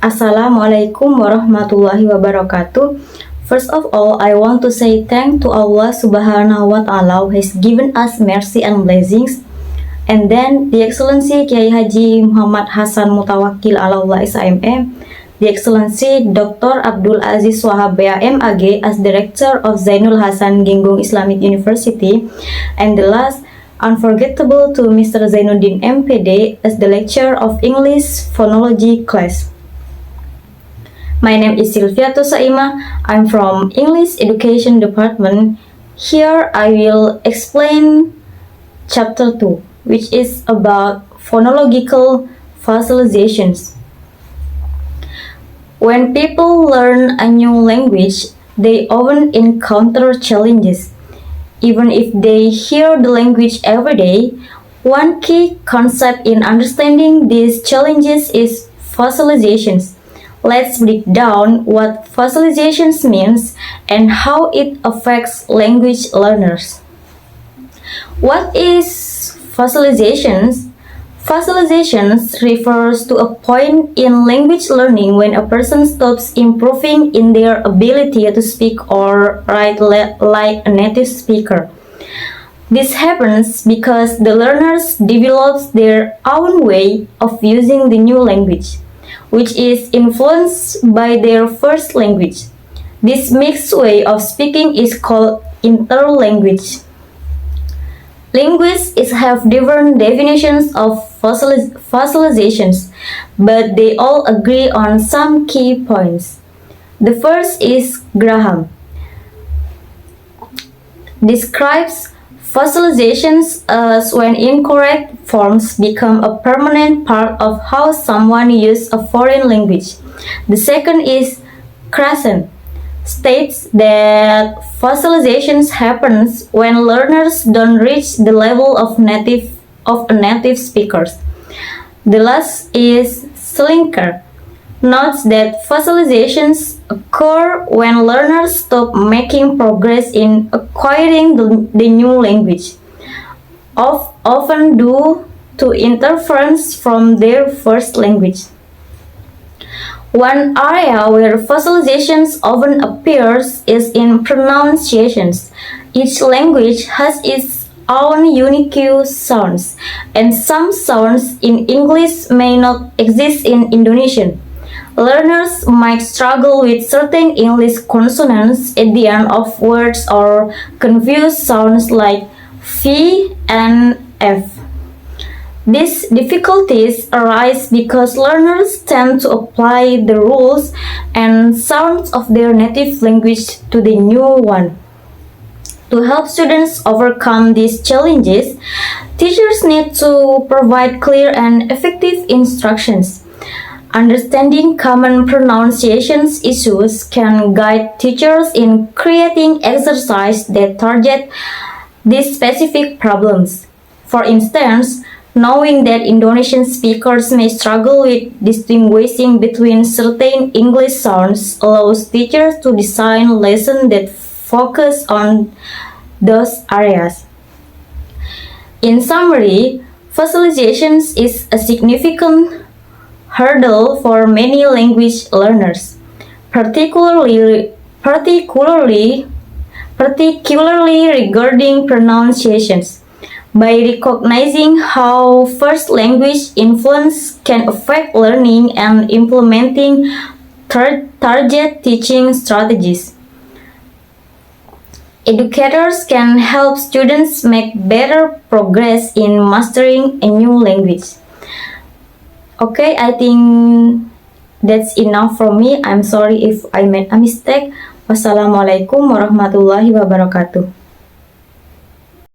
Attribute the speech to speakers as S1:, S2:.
S1: Assalamualaikum warahmatullahi wabarakatuh. First of all, I want to say thank to Allah Subhanahu wa Ta'ala who has given us mercy and blessings. And then the Excellency Kiai Haji Muhammad Hasan Mutawakil Allah SIMM, the Excellency Dr. Abdul Aziz Wahab BAMAG as Director of Zainul Hasan Ginggung Islamic University, and the last unforgettable to Mr. Zainuddin MPD as the lecturer of English Phonology class. My name is Sylvia Tosaima. I'm from English Education Department. Here I will explain Chapter 2, which is about phonological facilizations. When people learn a new language, they often encounter challenges. Even if they hear the language every day, one key concept in understanding these challenges is facilizations. Let's break down what facilizations means and how it affects language learners. What is facilizations? Facilizations refers to a point in language learning when a person stops improving in their ability to speak or write like a native speaker. This happens because the learners develops their own way of using the new language, which is influenced by their first language. This mixed way of speaking is called interlanguage. Linguists have different definitions of facilizations, but they all agree on some key points. The first is Graham. Describes facilizations as when incorrect forms become a permanent part of how someone uses a foreign language. The second is Krashen. States that facilizations happens when learners don't reach the level of a native speakers. The last is Slinker. Notes that facilizations occur when learners stop making progress in acquiring the new language, often due to interference from their first language. One area where facilizations often appears is in pronunciations. Each language has its own unique sounds, and some sounds in English may not exist in Indonesian. Learners might struggle with certain English consonants at the end of words or confuse sounds like V and F. These difficulties arise because learners tend to apply the rules and sounds of their native language to the new one. To help students overcome these challenges, teachers need to provide clear and effective instructions. Understanding common pronunciations issues can guide teachers in creating exercises that target these specific problems. For instance, knowing that Indonesian speakers may struggle with distinguishing between certain English sounds allows teachers to design lessons that focus on those areas. In summary, facilitations is a significant hurdle for many language learners, particularly regarding pronunciations. By recognizing how first language influence can affect learning and implementing target teaching strategies, educators can help students make better progress in mastering a new language. Okay, I think that's enough from me. I'm sorry if I made a mistake. Wassalamualaikum warahmatullahi wabarakatuh.